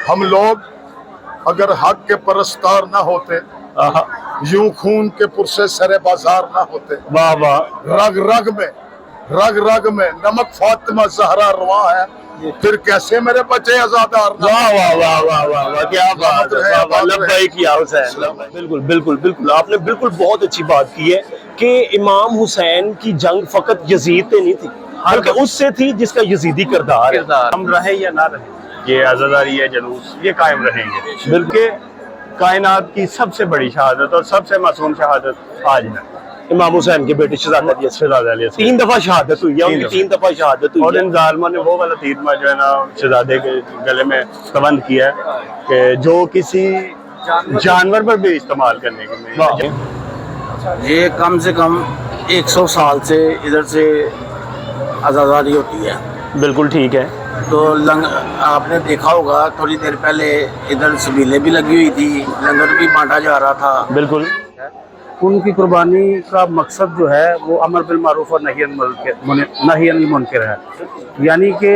हम लोग अगर हक के परस्तार ना होते, यूं खून के पुरसे सरे बाजार ना होते, वाह वाह, रग रग में नमक फातिमा जहरा रवा है, फिर कैसे मेरे बच्चे आजादार ना। वाह वाह वाह वाह वाह वाह, क्या बात है, वाह वाह, लब्बैक या हुसैन। बिल्कुल बिल्कुल बिल्कुल, आपने बिल्कुल बहुत अच्छी बात की है कि इमाम हुसैन की जंग फकत यजीद से नहीं थी, बल्कि उससे थी जिसका यजीदी किरदार है। हम रहे या ना रहे, ये आज़ादारी है जुलूस ये कायम रहेंगे। बिल्कुल, कायनात की सबसे बड़ी शहादत और सबसे मासूम शहादत आज है इमाम हुसैन के बेटे शहजादा अली असगर। शहजादा अली असगर। 3 दफा शहादत हुई है उनकी, 3 दफा शहादत हुई और है। इन जालिमों ने वो वाला तीर जो है ना शहजादे के गले में तबंद किया है कि जो किसी जानवर पर भी इस्तेमाल करने के लिए। ये कम से कम 100 साल से इधर से आज़ादारी होती है। बिल्कुल ठीक है। तो आपने देखा होगा थोड़ी देर पहले इधर सबीलें भी लगी हुई थी, लंगर भी बांटा जा रहा था। बिल्कुल, उनकी कुर्बानी का मकसद जो है वो अमर बिल मारूफ और नही अनिल मुनकर है, यानी कि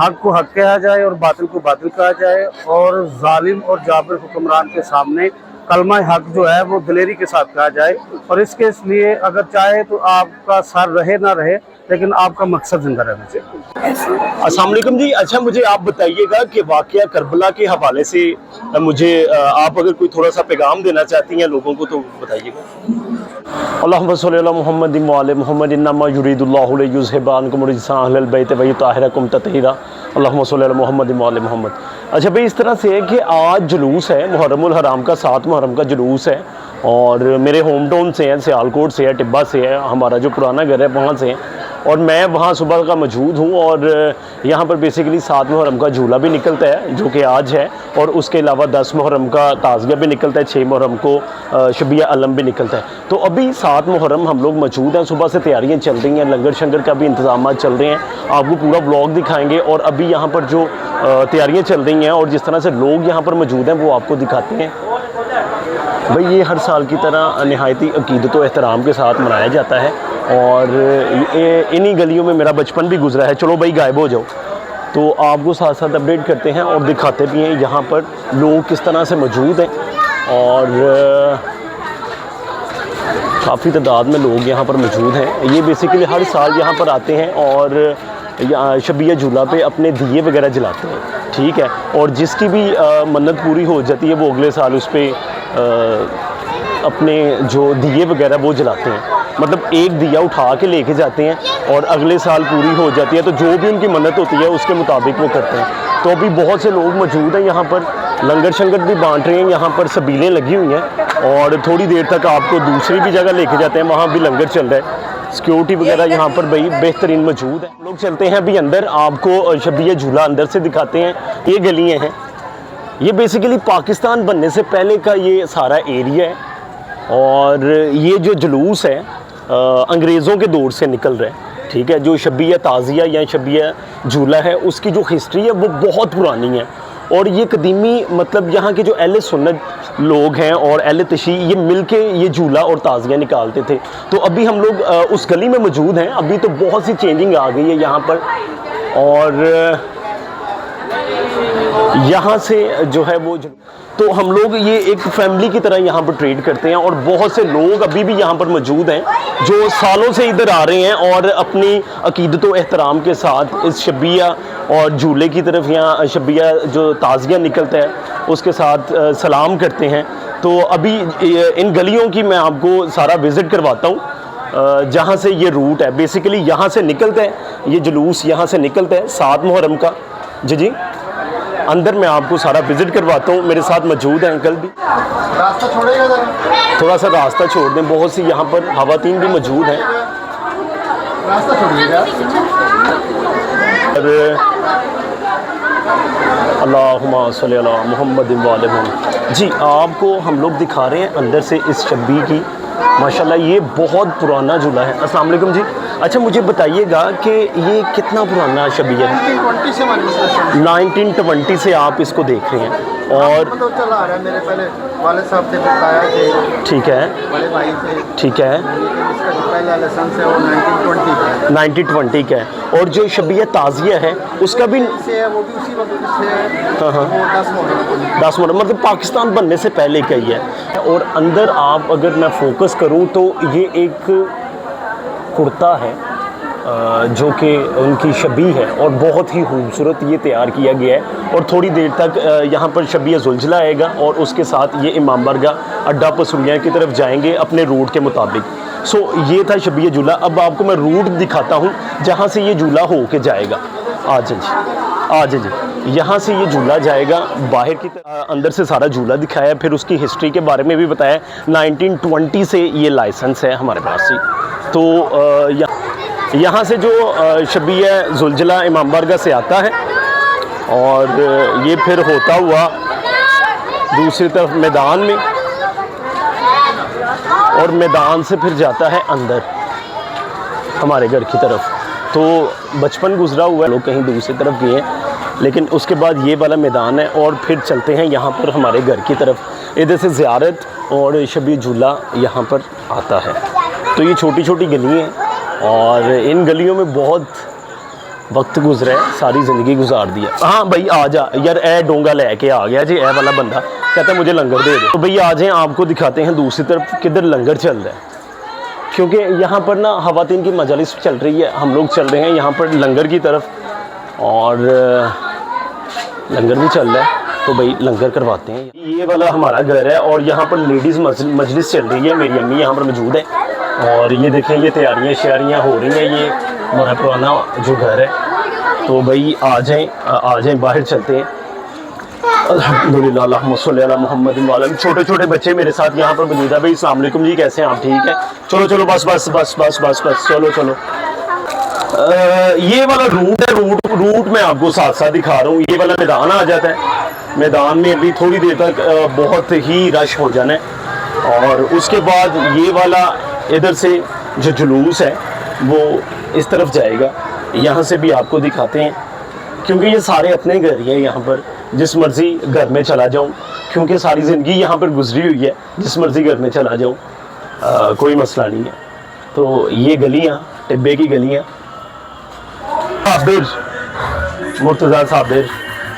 हक को हक कहा जाए और बातिल को बातिल कहा जाए, और जालिम और जाबिर हुक्मरान के सामने कलमा हक जो है वो दिलेरी के साथ कहा जाए। और इसके लिए अगर चाहे तो आपका सर रहे ना रहे, लेकिन आपका मकसद जिंदा रहना चाहिए। अस्सलाम वालेकुम जी। अच्छा, मुझे आप बताइएगा कि वाक़या करबला के हवाले से मुझे आप अगर कोई थोड़ा सा पैगाम देना चाहती हैं लोगों को तो बताइएगा। अल्लाहुम्मा सल्लि अला मुहम्मद व आले मुहम्मद इन्नमा युरीदुल्लाहु लियुज़हिबा अन्कुम रिजसा अहलल बैत व युताहिरकुम तत्हीरा। अल्लाहुम्मा सल्लि अला मुहम्मद व आले मुहम्मद। अच्छा भाई, इस तरह से है कि आज जुलूस है मुहर्रमुल हराम का, 7 मुहर्रम का जुलूस है, और मेरे होम टाउन से है, सियालकोट से है, टिब्बा से है, हमारा जो पुराना घर है वहाँ से है, और मैं वहाँ सुबह का मौजूद हूँ। और यहाँ पर बेसिकली 7 मुहर्रम का झूला भी निकलता है जो कि आज है, और उसके अलावा 10 मुहर्रम का ताज़िया भी निकलता है, 6 मुहर्रम को शबिया अलम भी निकलता है। तो अभी 7 मुहर्रम हम लोग मौजूद हैं, सुबह से तैयारियाँ चल रही हैं, लंगर शंगर का भी इंतजाम चल रहे हैं, आपको पूरा ब्लॉग दिखाएँगे। और अभी यहाँ पर जो तैयारियाँ चल रही हैं और जिस तरह से लोग यहाँ पर मौजूद हैं वो आपको दिखाते हैं। भाई ये हर साल की तरह नहायती अकीदत व एहतराम के साथ मनाया जाता है, और इन्हीं गलियों में मेरा बचपन भी गुजरा है। चलो भाई गायब हो जाओ, तो आपको साथ साथ अपडेट करते हैं और दिखाते भी हैं यहाँ पर लोग किस तरह से मौजूद हैं। और काफ़ी तादाद में लोग यहाँ पर मौजूद हैं। ये बेसिकली हर साल यहाँ पर आते हैं और शबिया झूला पे अपने दिए वगैरह जलाते हैं, ठीक है। और जिसकी भी मन्नत पूरी हो जाती है वो अगले साल उस पर अपने जो दिए वगैरह वो जलाते हैं, मतलब एक दिया उठा के लेके जाते हैं और अगले साल पूरी हो जाती है, तो जो भी उनकी मन्नत होती है उसके मुताबिक वो करते हैं। तो अभी बहुत से लोग मौजूद हैं यहाँ पर, लंगर शंगर भी बांट रहे हैं, यहाँ पर सबीलें लगी हुई हैं, और थोड़ी देर तक आपको दूसरी भी जगह लेके जाते हैं, वहाँ भी लंगर चल रहा है। सिक्योरिटी वगैरह यहाँ पर भाई बेहतरीन मौजूद है। लोग चलते हैं अभी अंदर, आपको शबिया झूला अंदर से दिखाते हैं। ये गलियाँ हैं, ये बेसिकली पाकिस्तान बनने से पहले का ये सारा एरिया है, और ये जो जुलूस है अंग्रेज़ों के दौर से निकल रहा है, ठीक है। जो शबिया ताज़िया या शबिया झूला है उसकी जो हिस्ट्री है वो बहुत पुरानी है, और ये कदीमी मतलब यहाँ के जो अहले सुन्नत लोग हैं और अहले तशी ये मिलके ये झूला और ताज़िया निकालते थे। तो अभी हम लोग उस गली में मौजूद हैं। अभी तो बहुत सी चेंजिंग आ गई है यहाँ पर, और यहाँ से जो है वो तो हम लोग ये एक फैमिली की तरह यहाँ पर ट्रीट करते हैं, और बहुत से लोग अभी भी यहाँ पर मौजूद हैं जो सालों से इधर आ रहे हैं और अपनी अकीदत व एहतराम के साथ इस शबिया और झूले की तरफ यहाँ शबिया जो ताज़िया निकलता है उसके साथ सलाम करते हैं। तो अभी इन गलियों की मैं आपको सारा विज़िट करवाता हूँ जहाँ से ये रूट है। बेसिकली यहाँ से निकलता है ये जुलूस, यहाँ से निकलता है 7 मुहर्रम का। जी अंदर मैं आपको सारा विज़िट करवाता हूँ, मेरे साथ मौजूद हैं अंकल भी। रास्ता छोड़ेगा जरा, थोड़ा सा रास्ता छोड़ दें, बहुत सी यहाँ पर खवातीन भी मौजूद हैं। रास्ता छोड़िएगा। अल्लाहुम्मा सल्ली अला मुहम्मद व आले मुहम्मद। जी आपको हम लोग दिखा रहे हैं अंदर से इस शब्बी की, माशाल्लाह ये बहुत पुराना झूला है। अस्सलाम वालेकुम जी, अच्छा मुझे बताइएगा कि ये कितना पुराना शबीया है? 1920 से हमारे पास 1920 से आप इसको देख रहे हैं और मतलब चला आ रहा है। मेरे पहले वाले साहब थे, बताया थे, ठीक है, बड़े भाई थे। ठीक है, इसका जो पहला लाइसेंस है वो 1920 का है। 1920 का है। और जो शबीया ताज़िया है उसका भी से है, वो भी उसी वक्त से है। हाँ, हाँ। वो 10 मॉडल 10 मॉडल, मतलब पाकिस्तान बनने से पहले का ही है। और अंदर आप अगर मैं फोकस करूं तो ये एक कुर्ता है जो कि उनकी शबी है और बहुत ही खूबसूरत ये तैयार किया गया है। और थोड़ी देर तक यहाँ पर शबीया जुलझला आएगा और उसके साथ ये इमाम बारगाह अड्डा पसूलिया की तरफ जाएंगे अपने रूट के मुताबिक। सो ये था शबीया झूला। अब आपको मैं रूट दिखाता हूँ जहाँ से ये झूला हो के जाएगा। आ जाइए जी, यहाँ से ये झूला जाएगा बाहर की तरफ। अंदर से सारा झूला दिखाया, फिर उसकी हिस्ट्री के बारे में भी बताया। 1920 से ये लाइसेंस है हमारे पास ही। तो यहाँ से जो शबीया जुलझला इमाम बारगाह से आता है और ये फिर होता हुआ दूसरी तरफ मैदान में, और मैदान से फिर जाता है अंदर हमारे घर की तरफ। तो बचपन गुजरा हुआ है, लोग कहीं दूसरी तरफ गए हैं, लेकिन उसके बाद ये वाला मैदान है और फिर चलते हैं यहाँ पर हमारे घर की तरफ। इधर से ज़ियारत और शबीया झूला यहाँ पर आता है। तो ये छोटी छोटी गली हैं और इन गलियों में बहुत वक्त गुजरा है, सारी ज़िंदगी गुजार दिया। हाँ भाई आ जा यार, ए डोंगा लेके आ गया जी, ए वाला बंदा कहता है मुझे लंगर दे दो। तो भैया आ जाएँ, आपको दिखाते हैं दूसरी तरफ किधर लंगर चल रहा है। क्योंकि यहाँ पर ना ख़वातीन की मजलिस चल रही है, हम लोग चल रहे हैं यहाँ पर लंगर की तरफ और लंगर भी चल रहा है। तो भाई लंगर करवाते हैं। ये वाला हमारा घर है और यहाँ पर लेडीज़ मजलिस चल रही है। मेरी अम्मी यहाँ पर मौजूद है और ये देखें ये तैयारियाँ श्यारियाँ हो रही हैं। ये हमारा पुराना जो घर है। तो भाई आ जाएं बाहर चलते हैं। अल्हम्दुलिल्लाह, अल्लाहुम्मा सल्ली अला मुहम्मद व अला। छोटे छोटे बच्चे मेरे साथ यहाँ पर मौजूद है। भाई अस्सलाम वालेकुम जी, कैसे हैं आप? ठीक है, चलो चलो बस बस बस बस बस बस चलो चलो। ये वाला रूट है, रूट मैं आपको साथ साथ दिखा रहा हूँ। ये वाला मैदान आ जाता है। मैदान में अभी थोड़ी देर तक बहुत ही रश हो जाना है और उसके बाद ये वाला इधर से जो जुलूस है वो इस तरफ जाएगा। यहाँ से भी आपको दिखाते हैं क्योंकि ये सारे अपने घर ही हैं। यहाँ पर जिस मर्ज़ी घर में चला जाऊँ, क्योंकि सारी ज़िंदगी यहाँ पर गुजरी हुई है, जिस मर्ज़ी घर में चला जाऊँ कोई मसला नहीं है। तो ये गलियाँ टिब्बे की गलियाँ, साबिर मुर्तज़ा साबिर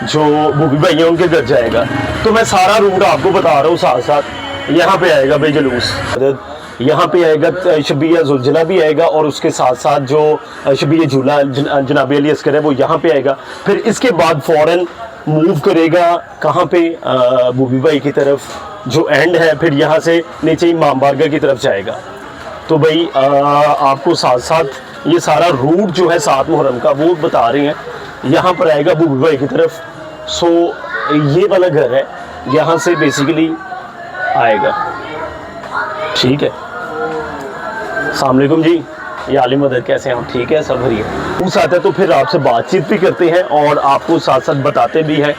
जो बूबी भाई हैं उनके घर जाएगा। तो मैं सारा रूट आपको बता रहा हूँ साथ साथ। यहाँ पे आएगा भाई जुलूस, यहाँ पे आएगा शबीया जुलझला भी आएगा और उसके साथ साथ जो शबीया झूला जनाबी अली अस्कर है वो यहाँ पे आएगा। फिर इसके बाद फ़ौरन मूव करेगा कहाँ पे, बूबी भाई की तरफ जो एंड है, फिर यहाँ से नीचे इमाम बारगाह की तरफ जाएगा। तो भाई आपको साथ साथ ये सारा रूट जो है 7 मुहर्रम का वो बता रहे हैं। यहाँ पर आएगा बूबी भाई की तरफ। सो ये वाला घर है, यहाँ से बेसिकली आएगा। ठीक है, अस्सलाम वालेकुम जी, ये आलिम मदर कैसे हैं आप? ठीक है, सब बढ़िया। उस आता है तो फिर आपसे बातचीत भी करते हैं और आपको साथ साथ बताते भी हैं,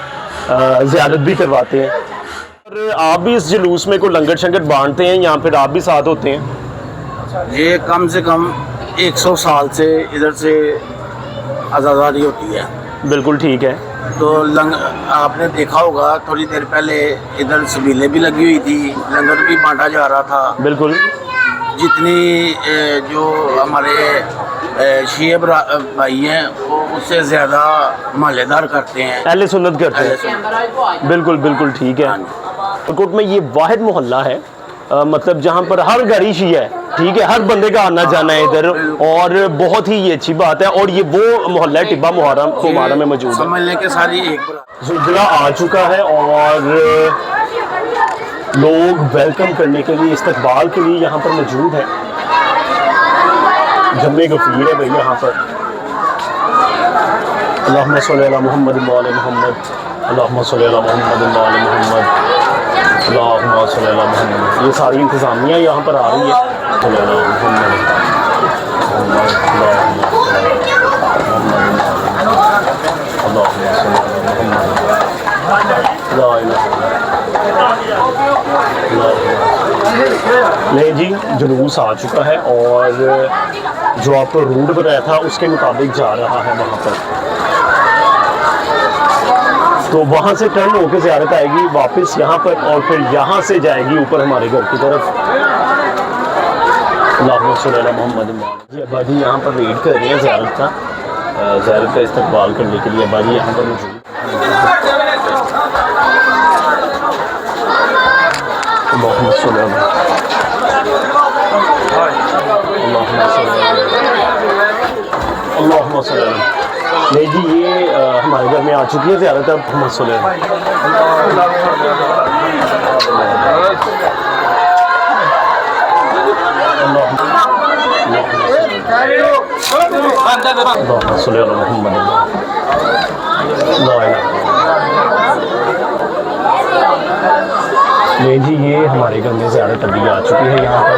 ज़ियारत भी करवाते हैं। और आप भी इस जुलूस में कोई लंगर शंगर बांटते हैं या फिर आप भी साथ होते हैं? ये कम से कम 100 साल से इधर से आज़ादी होती है। बिल्कुल ठीक है। तो आपने देखा होगा थोड़ी देर पहले इधर सबीलें भी लगी हुई थी, लंगर भी बांटा जा रहा था। बिल्कुल। जितनी जो हमारे शिया भाई हैं वो उससे ज़्यादा मालेदार करते हैं, अहले सुन्नत करते हैं। बिल्कुल बिल्कुल ठीक है। पठानकोट में ये वाहिद मोहल्ला है मतलब जहाँ पर हर घर ही शिया है। ठीक है, हर बंदे का आना जाना है इधर और बहुत ही ये अच्छी बात है। और ये वो मोहल्ला है टिब्बा मुहर्रम में मौजूद है। समझने के सारी एक जुलझला आ चुका है और लोग वेलकम करने के लिए, इस्तकबाल के लिए यहाँ पर मौजूद है। जम्मे गफीर है भाई यहाँ पर। अल्लाहुम्मा सल्ली अला मुहम्मद व अला मुहम्मद, अल्लाहुम्मा सल्ली अला मुहम्मद व अला मुहम्मद, अल्लाहुम्मा सल्ली अला मुहम्मद। ये सारी इंतज़ामिया यहाँ पर आ रही है। सल्ली अला मुहम्मद, नहीं जी, जुलूस आ चुका है और जो आपको रूट बनाया था उसके मुताबिक जा रहा है वहाँ पर। तो वहाँ से टर्न होकर ज़ियारत आएगी वापस यहाँ पर और फिर यहाँ से जाएगी ऊपर हमारे घर की तरफ। अल्लाहुम्मा सल्ली अला मुहम्मद। जी अब्बा जी यहाँ पर वेट कर रहे हैं ज़ियारत का इस्तकबाल करने के लिए। अब्बा जी यहाँ पर मौजूद। अल्लाहुम्मा सल्ली अला अल्लाहुम्मा सल्ली अला। नहीं जी ये हमारे घर में आ चुकी है ज़ियारत। अब हम सुने नहीं जी ये हमारे घर में ज़ियारत अभी आ चुकी है यहाँ पर।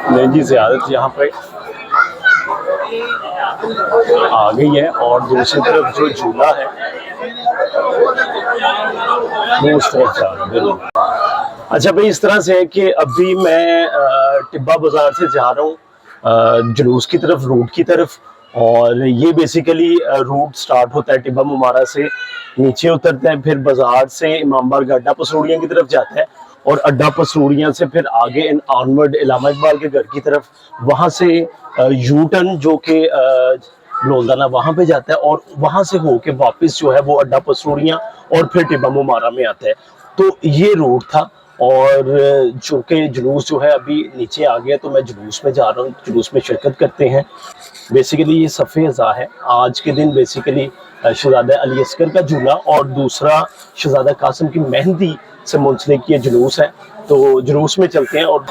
नहीं जी ज़ियारत यहाँ पर आ गई है और दूसरी तरफ जो झूला है वो उस तरफ जा रहा है। अच्छा भाई इस तरह से है कि अभी मैं टिब्बा बाजार से जा रहा हूँ जुलूस की तरफ, रूट की तरफ। और ये बेसिकली रूट स्टार्ट होता है टिब्बा मुमारा से, नीचे उतरता है, फिर बाजार से इमामबाड़ अड्डा पसरूड़ियाँ की तरफ जाता है और अड्डा पसरूड़ियाँ से फिर आगे ऑनवर्ड इलामा इकबाल के घर की तरफ, वहाँ से यू टर्न जो कि लोलदाना वहाँ पे जाता है और वहाँ से होके वापस जो है वो अड्डा पसरूड़ियाँ और फिर टिब्बा मुमारा में आता है। तो ये रूट था। और चूँकि जुलूस जो है अभी नीचे आ गया तो मैं जुलूस में जा रहा हूँ, जुलूस में शिरकत करते हैं। बेसिकली ये सफ़े अज़ा है। आज के दिन बेसिकली शहज़ादा अली अस्कर का झूला और दूसरा शहज़ादा कासिम की मेहंदी से मुंसलिक ये जुलूस है। तो जुलूस में चलते हैं। और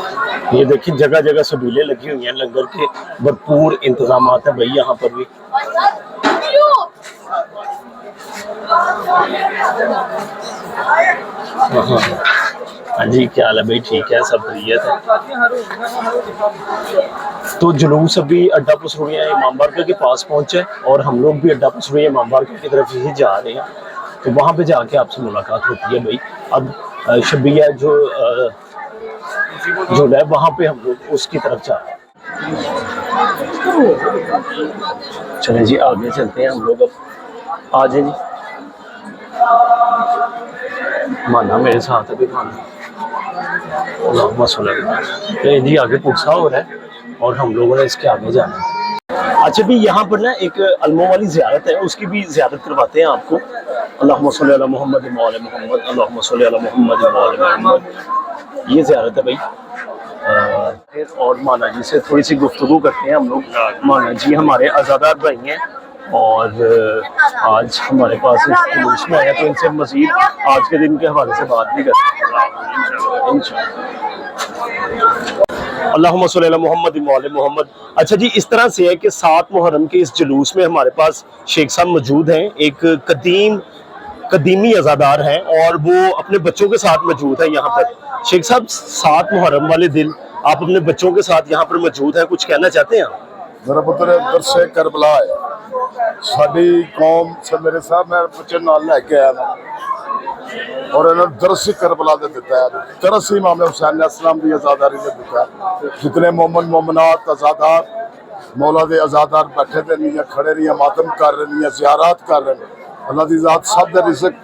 ये देखिए जगह जगह सबीलें लगी हुई हैं, लंगर के भरपूर इंतजाम है भाई यहाँ पर भी। हाँ जी क्या हाल है भाई? ठीक है, सब खैरियत है। तो जुलूस अभी अड्डा पसरूड़ियाँ इमामबाड़ के पास पहुँचे और हम लोग भी अड्डा पसरूड़ियाँ इमामबाड़ की तरफ ही जा रहे हैं। तो वहाँ पे जाके आपसे मुलाकात होती है भाई। अब शबिया जो है वहाँ पे हम लोग उसकी तरफ जा रहे हैं। चलें जी आगे चलते हैं हम लोग। अब आ जाए जी, माना मेरे साथ अभी माना जी आगे पुरसा हो रहा है और हम लोगों ने इसके आगे जाना है। अच्छा भी यहाँ पर ना एक अलमों वाली ज़ियारत है, उसकी भी ज़ियारत करवाते हैं आपको। अल्लाहुम्मा सल्ली अला मुहम्मद मौला मोहम्मद, अल्लाहुम्मा सल्ली अला मुहम्मद मौला मोहम्मद। ये ज़ियारत है भाई। और माना जी से थोड़ी सी गुफ्तगू करते हैं हम लोग। माना जी हमारे आज़ादार भाई हैं और आज हमारे पास जुलूस में आया तो इनसे मज़ीद आज के दिन के हवाले से बात भी करते हैं इंशाअल्लाह। अल्लाहुम्मा सल्ली अला मुहम्मद मौला मोहम्मद। अच्छा जी इस तरह से है कि 7 मुहर्रम के इस जुलूस में हमारे पास शेख साहब मौजूद हैं। एक कदीमी अज़ादार हैं और वो अपने बच्चों के साथ मौजूद है यहाँ पर। शेख साहब 7 मुहर्रम वाले दिन आप अपने बच्चों के साथ यहाँ पर मौजूद हैं, कुछ कहना चाहते हैं? मेरा पुत्र दरसे करबला है। साडी कौम से मेरे साहब मैं बच्चे नाल लेके आया ना और इन्होंने दरस करबला दे दिता है। दरस इमाम हुसैन अस्सलाम की आज़ादारी दे दिता है। जितने मोमन मोमनात आज़ादार मौला दे आज़ादार बैठे थे नहीं खड़े नहीं, मातम कर रहे नहीं, ज़ियारत कर रहे। अल्लाह दी ज़ात सब दे रिज़्क़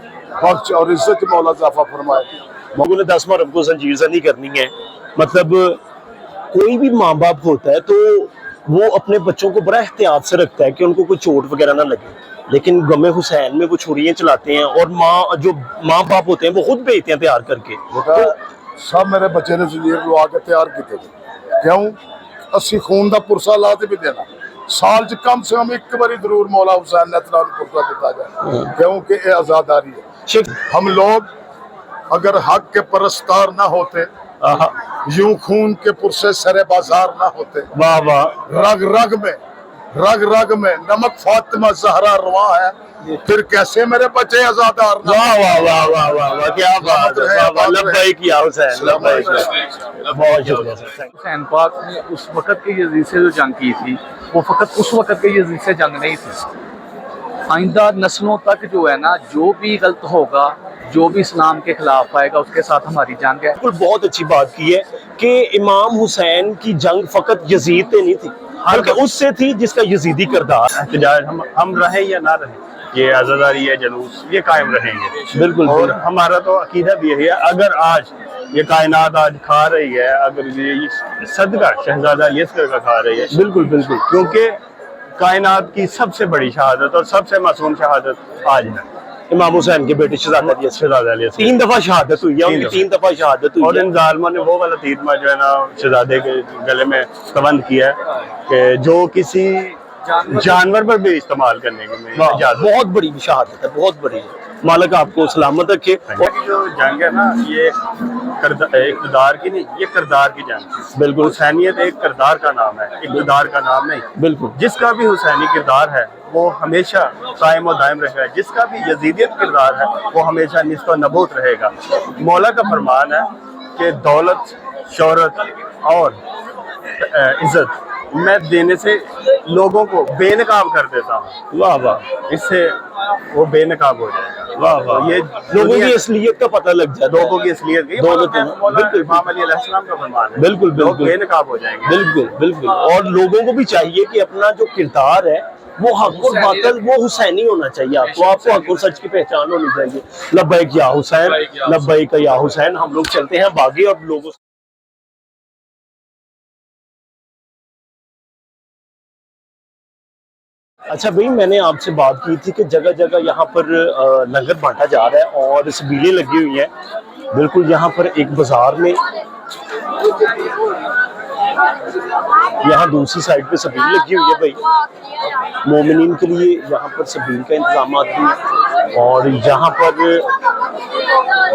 बख्श और इज़्ज़त मौला इज़ाफ़ा फरमाए। मौला ने 10 मुहर्रम को ज़ंजीर नहीं करनी है। मतलब कोई भी माँ बाप होता है तो वो अपने बच्चों को बड़ा एहतियात से रखता है कि उनको कोई चोट वगैरह ना लगे, लेकिन गमे हुसैन में वो छुरियाँ चलाते हैं और माँ बाप होते हैं वो खुद भेजते हैं तैयार करके। तो सब मेरे बच्चे ने जंजीर लवा के तैयार किए थे। क्यों? असी खून का पुरसा ला के भी देना, साल च कम से कम एक बारी जरूर मौला हुसैन ने पुरसा दिता जाए, क्योंकि ये आज़ादारी है। हम लोग अगर हक के परस्तार ना होते, यूं खून के पुरसे सरे बाजार ना होते, वाह वाह, रग रग में नमक फातिमा ज़हरा रवा है, फिर कैसे मेरे बच्चे आजादार ना? वाह वाह वाह वाह वाह वाह, क्या बात है, वाह वाह, लब्बैक या हुसैन, लब्बैक या। बहुत शुक्रिया सर। हुसैन पाक ने उस वक़्त के यजीद से जो जंग की थी वो फ़कत उस वक़्त के यजीद से जंग नहीं थी। आइंदा नस्लों तक जो है ना, जो भी गलत होगा, जो भी इस्लाम के खिलाफ आएगा, उसके साथ हमारी जंग है। बिल्कुल बहुत अच्छी बात की है कि इमाम हुसैन की जंग फकत यजीद से नहीं थी, बल्कि उससे थी जिसका यजीदी किरदार। एहतजाज हम रहे या ना रहे, ये आज़ादारी है, जुलूस ये कायम रहेंगे। बिल्कुल और हमारा तो अकीदा भी यही है, अगर आज ये कायनात आज खा रही है, अगर ये सदका शहजादा यस्कर का खा रही है, बिल्कुल बिल्कुल, क्योंकि कायनात की सबसे बड़ी शहादत और सबसे मासूम शहादत आज है इमाम हुसैन के बेटे शहजादा यस्कर। शहजादा यस्कर। 3 दफा शहादत हुई है, उनकी 3 दफा शहादत हुई और है। इन जालिमों ने वो वाला तीरमा जो है ना शहजादे के गले में तबंद किया है कि जो किसी जानवर पर भी इस्तेमाल करने की वाह, इजाजत। बहुत बड़ी शहादत है, बहुत बड़ी है। मालिक आपको सलामत रखे। और जो जंग है ना, ये इक़्तिदार की नहीं, ये किरदार की जंग है। बिल्कुल। हुसैनियत एक किरदार का नाम है, इक़्तिदार का नाम नहीं। बिल्कुल जिसका भी हुसैनी किरदार है वो हमेशा कायम और दायम रहेगा, जिसका भी यजीदियत किरदार है वो हमेशा निस्बत नबूत रहेगा। मौला का फरमान है कि दौलत, शोहरत और इज्जत मैं देने से लोगों को बेनकाब कर देता हूँ। वाह वाह, इससे वो बेनकाब हो जाएगा। वाह वाह, ये लोगों की असलियत का पता लग जाता है। लोगों की असलियत की दौलत, बिल्कुल इमाम अली अलैहिस्सलाम का फरमान है। बिल्कुल लोग बिल्कुल बेनकाब हो जाएंगे। बिल्कुल बिल्कुल। और लोगों को भी चाहिए कि अपना जो किरदार है वो हक और बातिल वो हुसैनी होना चाहिए। आपको हक और सच की पहचान होनी चाहिए। लब्बैक या हुसैन, लब्बैक या हुसैन। हम लोग चलते हैं बागी और लोगों। अच्छा भाई, मैंने आपसे बात की थी कि जगह जगह यहाँ पर लंगर बांटा जा रहा है और सबीलें लगी हुई हैं। बिल्कुल यहाँ पर एक बाजार में, यहाँ दूसरी साइड पे सबील लगी हुई है भाई। मोमिनीन के लिए यहाँ पर सबील का इंतजाम भी है और यहाँ पर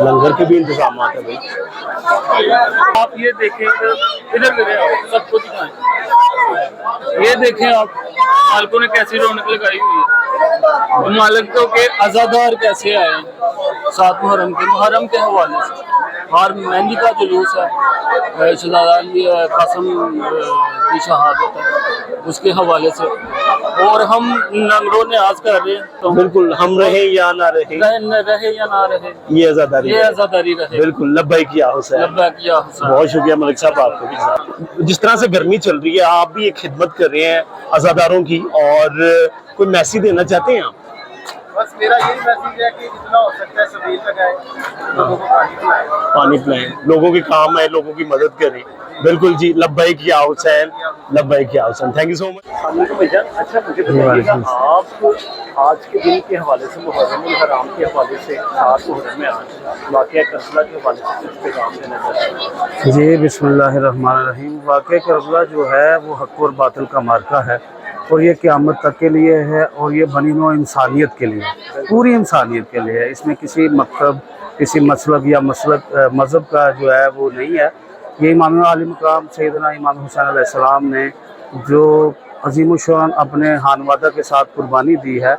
लंगर के भी इंतजाम है भाई। आप ये देखें, इधर सबको दिखाएं। ये देखें आप, मालिकों ने कैसी रौनक लगाई हुई है। मालिकों के आज़ादार कैसे आए हैं 7 मुहर्रम के हवाले से। हर मेहंदी का जुलूस है, शहजादा कासिम की शहादत है, उसके हवाले से। और हम लंगड़ों ने आज कर रहे हैं, तो बिल्कुल हम रहे या ना रहे, रहे या ना रहे, ये आज़ादारी रहे। बिल्कुल। लब्बैक या हुसैन, लब्बैक या हुसैन। बहुत शुक्रिया मलिक साहब आपको भी साथ। जिस तरह से गर्मी चल रही है, आप भी एक खिदमत कर रहे हैं आज़ादारों की, और कोई मैसेज देना चाहते हैं आप? बस मेरा यही मैसेज है कि जितना हो सकता है सबील लगाए, लोगों को पानी पिलाएं। पानी पिलाएं, लोगों के काम है, लोगों की मदद करें। बिल्कुल जी, लब्बैक या हुसैन, लब्बैक या Hussain. Thank you so much भैया। अच्छा मुझे बताइएगा, आप आज के दिन के हवाले से, मुहर्रम हराम के हवाले से, 7 मुहर्रम में आज वाक़या करबला के हवाले से कुछ पैगाम देना चाहते हैं? जी बिस्मिल्लाहिर्रहमानिर्रहीम। वाक़या करबला जो है वो हक़ और बातिल का मार्का है और ये क़यामत तक के लिए है और ये बनी नौ इंसानियत के लिए, पूरी इंसानियत के लिए है। इसमें किसी मकसद, किसी मसलब या मज़हब का जो है वो नहीं है। ये इमाम आली मकाम सैयदना इमाम हुसैन अलैहिस्सलाम ने जो अज़ीमुश्शान अपने हानवादा के साथ कुर्बानी दी है,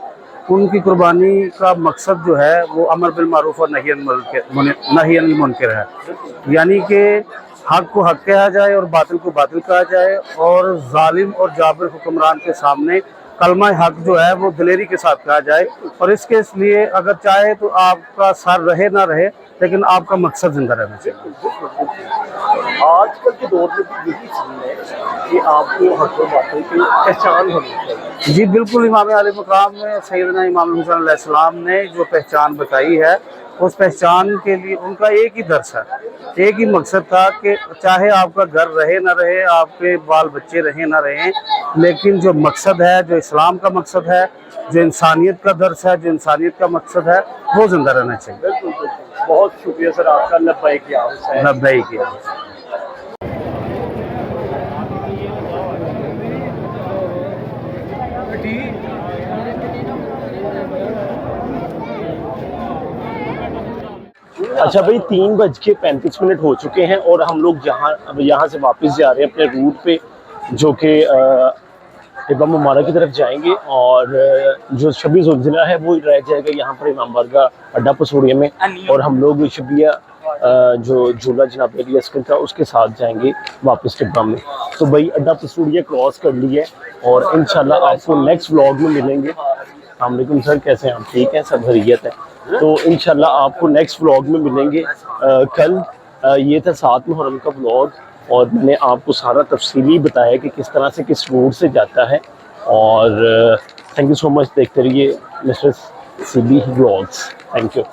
उनकी कुर्बानी का मकसद जो है वो अमर बिल मारूफ और नही अनिल मुनकर है। यानी कि हक को हक कहा जाए और बातिल को बातिल कहा जाए, और जालिम और जाबिर हुक्मरान के सामने कलमा हक जो है वो दिलेरी के साथ कहा जाए। और इसके लिए अगर चाहे तो आपका सर रहे ना रहे, लेकिन आपका मकसद जिंदा रहना चाहिए। आजकल के दौर में भी यही चीज़ है कि आपको हक और बातिल की पहचान होनी चाहिए। जी बिल्कुल। इमाम आली मकाम में सैयदना इमाम हुसैन अलैहिस्सलाम ने जो पहचान बताई है, उस पहचान के लिए उनका एक ही दर्स है, एक ही मकसद था कि चाहे आपका घर रहे ना रहे, आपके बाल बच्चे रहे ना रहें, लेकिन जो मकसद है, जो इस्लाम का मकसद है, जो इंसानियत का दर्स है, जो इंसानियत का मकसद है, वो जिंदा रहना चाहिए। बिल्कुल बिल्कुल। बहुत शुक्रिया सर आपका। लब्बैक या हुसैन, लब्बैक या हुसैन। अच्छा भाई, 3:35 हो चुके हैं और हम लोग यहाँ से वापस जा रहे हैं अपने रूट पे, जो कि इमाम मुबारक की तरफ जाएंगे और जो शबी ज़ुलज़िला है वो रह जाएगा यहाँ पर इमाम बारगाह अड्डा पसूड़िया में, और हम लोग शबिया जो झूला जनाब अली अस्कर था उसके साथ जाएंगे वापस टिब्बा में। तो भाई अड्डा पसूड़िया क्रॉस कर लिया है और इंशाल्लाह आपको नेक्स्ट व्लॉग में मिलेंगे। अस्सलाम सर, कैसे हैं आप? ठीक हैं, सब खैरियत है। तो इंशाल्लाह आपको नेक्स्ट व्लॉग में मिलेंगे। कल ये था 7 मुहर्रम का व्लॉग और मैंने आपको सारा तफसीली बताया कि किस तरह से किस रूट से जाता है। और थैंक यू सो मच, देखते रहिए mister CB vlogs. Thank you.